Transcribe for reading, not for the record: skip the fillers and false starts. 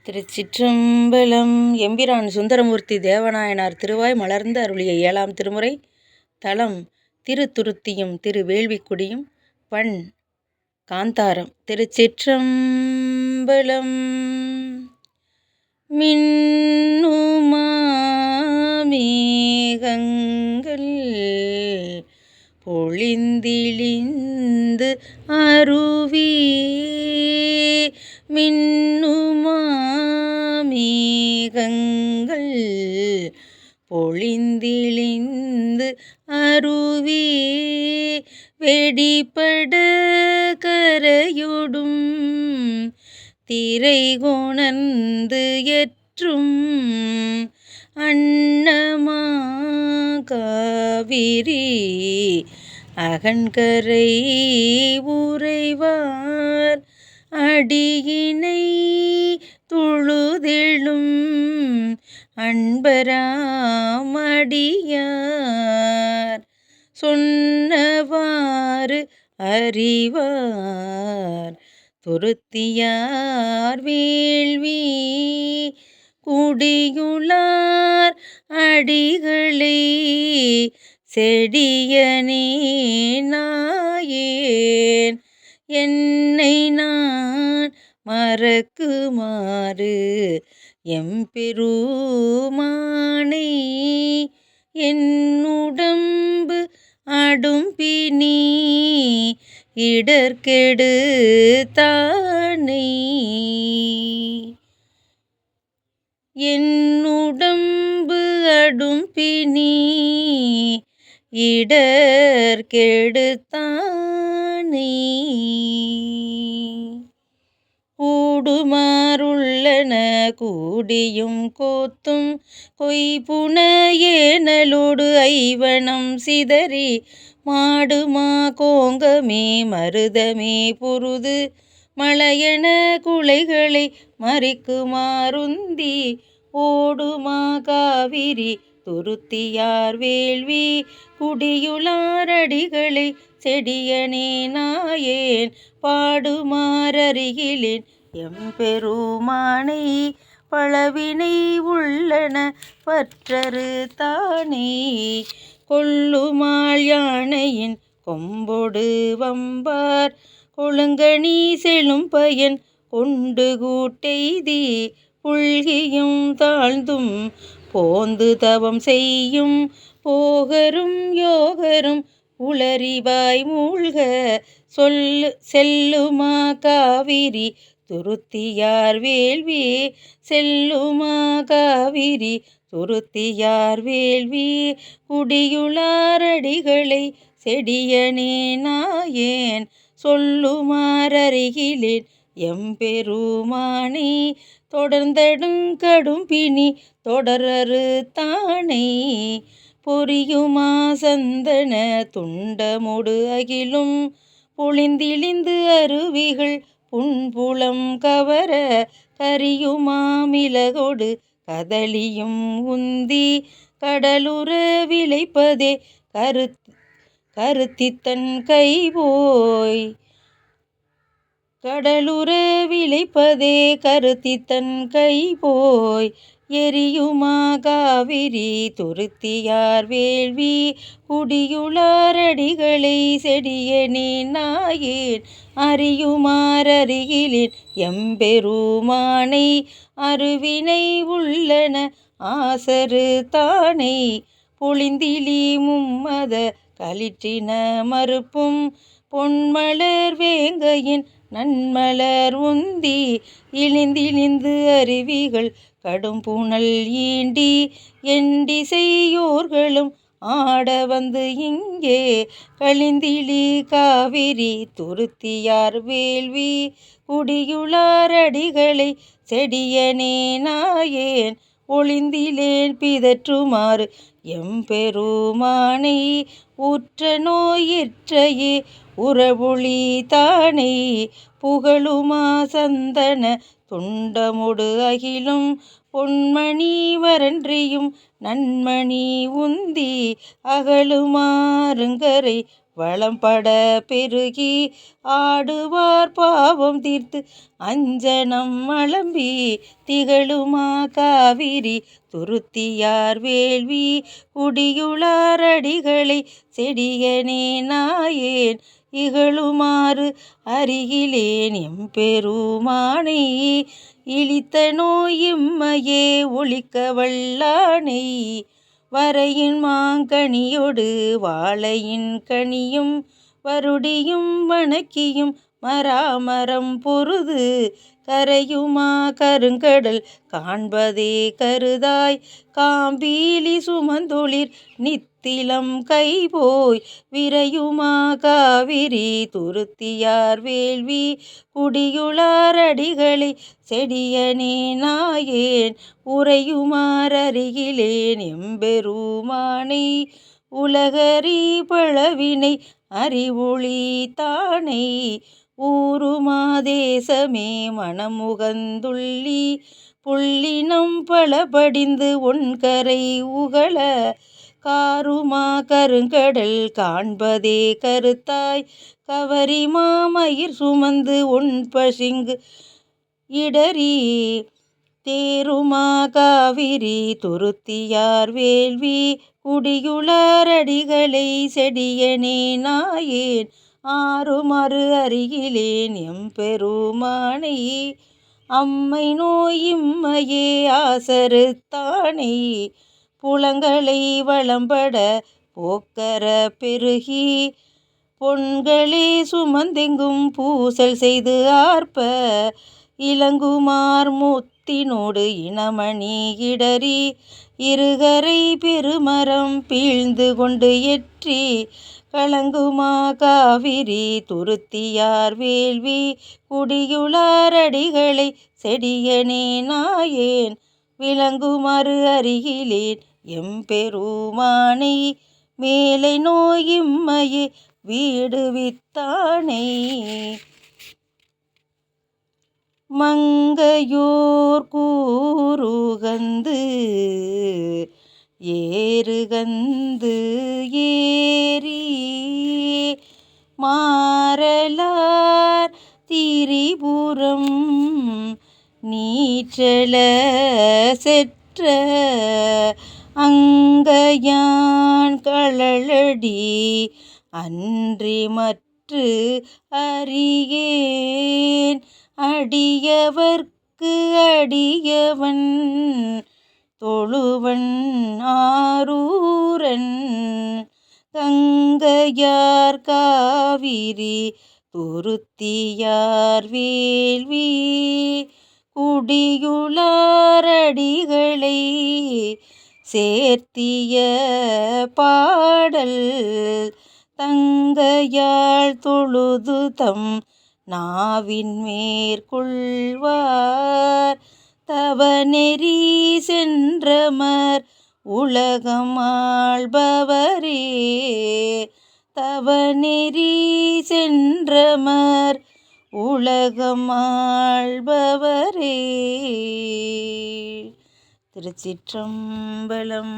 திருச்சிற்றம்பலம். எம்பிரான் சுந்தரமூர்த்தி தேவநாயனார் திருவாய் மலர்ந்து அருளிய 7ஆம் திருமுறை. தலம் திருத்துருத்தியும் திருவேள்விக்குடியும். பண் காந்தாரம். திருச்சிற்றம்பலம். மின்னுமாமேகங்கள் பொழிந்திழிந்து அருவி மின்னுமாமேகங்கள் பொழிந்திழிந்து அருவி வெடிபட கரையொடும் திரை கொணர்ந்து எற்றும் அன்னமா காவிரி அகன்கரை உறைவார் அடியினை தொழுதெழும் அன்பராமடியார் சொன்னவாறு அறிவார் துருத்தியார் வேள்வி குடியுளார் அடிகளை செடியனே நாயேன் என்னை நான் மறக்குமாறு எம்பெருமானை என்னுடம்பு அடும்பினி இடர்கெடு தானே என்னுடம்பு அடும்பினி இடர்கெடு தானே கூடுமாறுள்ளன கூடியும் கோத்தும் கொய்புன ஏனலோடு ஐவனம் சிதறி மாடுமா கோங்கமே மருதமே புருது மலையன குலைகளை மறிக்குமாறுந்தி ஓடுமா காவிரி துருத்தியார் வேள்வி குடியுளார் அடிகளை செடியனே நாயேன் பாடுமாறருகிலேன் எம்பெருமானை பலவினை உள்ளன பற்றறு தானே கொல்லுமாள் யானையின் கொம்பொடு வம்பார் கொழுங்கனி செழும் பயன் கொண்டு கூட்டெய்தி புல்கியும் தாழ்ந்தும் போந்து தவம் செய்யும் போகரும் யோகரும் உளறிவாய் மூழ்க செல்லுமா காவிரி துருத்தியார் வேள்வி செல்லுமா காவிரி துருத்தியார் வேள்வி குடியுளார் அடிகளை செடியனே நாயேன் சொல்லுமாறருகிலேன் எம்பெருமானை தொடர்ந்தடும் கடும் பிணி தொடரறு தானே பொரியுமா சந்தன துண்டமொடு அகிலும் பொழிந்திழிந்து அருவிகள் புன்புலம் கவர கரியுமா மிளகொடு கதலியும் உந்தி கடலுற விளைப்பதே கருத்தித்தன் கைபோய் கடலுற விளைப்பதே கருத்தித்தன் கைபோய் எரியுமா காவிரி துருத்தியார் வேள்வி குடியுளார் அடிகளை செடியனே நாயேன் அறியுமாறருகிலேன் எம்பெருமானை அருவினை உள்ளன ஆசரு தானே பொழிந்திலி மும்மத களிற்றின மறுப்பும் பொன்மலர் வேங்கையின் நன்மலர் உந்தி இழிந்திழிந்து அருவிகள் கடும் புனல் ஈண்டி எண்டிசையோர்களும் ஆட வந்து இங்கே கழிந்திலி காவிரி துருத்தியார் வேள்வி குடியுளார் அடிகளை செடியனே நாயேன் ஒளிந்திலேன் பிதற்றுமாறு எம்பெருமானை உற்ற நோயிற்றையே உறவொளி தானே புகழுமா சந்தன துண்டமொடு அகிலும் பொன்மணி வரன்றியும் நன்மணி உந்தி அகலுமாறுங்கரை வளம்பட பெருகி ஆடுவார் பாவம் தீர்த்து அஞ்சனம் மலம்பி திகழுமா காவிரி துருத்தியார் வேள்வி குடியுளார் அடிகளை செடியனே நாயேன் இகழுமாறு அருகிலேன் எம்பெருமானை இழித்த நோய் இம்மையே ஒழிக்க வல்லானை வரையின் மாங்கனியொடு வாழையின் கனியும் வருடியும் வணக்கியும் மராமரம் பொருது கரையுமா கருங்கடல் காண்பதே கருதாய் காம்பீலி சுமந்தொளிர் நித்திலம் கைபோய் விரையுமா காவிரி துருத்தியார் வேள்வி குடியுளார் அடிகளை செடியனே நாயேன் உறையுமாறருகிலேன் எம்பெருமானை உலகறி பழவினை அறிவொளி தானை ஊருமா தேசமே மனமுகந்துள்ளி புள்ளினம் பலபடிந்து ஒன்கரை உகள காருமா கருங்கடல் காண்பதே கருத்தாய் கவரிமா மயிர் சுமந்து ஒன் பசிங்கு இடறி தேருமா காவிரி துருத்தியார் வேள்வி குடியுளார் அடிகளை செடியனே நாயேன் ஆறுமறு அருகிலேன் எம்பெருமானை அம்மை நோய் இம்மையே ஆசறுத்தானை புலங்களை வளம்பட போக்கர பெருகி பொன்களே சுமந்தெங்கும் பூசல் செய்து ஆர்ப்ப இளங்குமார் முத்தினோடு இனமணி இடறி இருகரை பெருமரம் பீழ்ந்து கொண்டு எற்றி கலங்குமா காவிரி துருத்தியார் வேள்வி குடியுளார் அடிகளை செடியனே நாயேன் விளங்குமாறு அருகிலேன் எம்பெருமானை மேலை நோய் இம்மையே வீடுவித்தானை மங்கையோர் கூறுகந்து ஏறுகந்து ஏறி மாறலார் திரிபுரம் நீற்றல செற்ற அங்கையான் களளடி அன்றி மற்று அறியேன் அடியவர்க்கு அடியவன் தொழுவன் ஆரூரன் கங்கையார் காவிரி துருத்தியார் வேள்வி குடியுளார் அடிகளை சேர்த்திய பாடல் தங்கையாள் தொழுது தம் நாவின் மேற்கொள்வார் தவநெறி சென்றமர் உலகம் ஆள்பவரே தவநெறி சென்றமர் உலகம் ஆள்பவரே. திருச்சிற்றம்பலம்.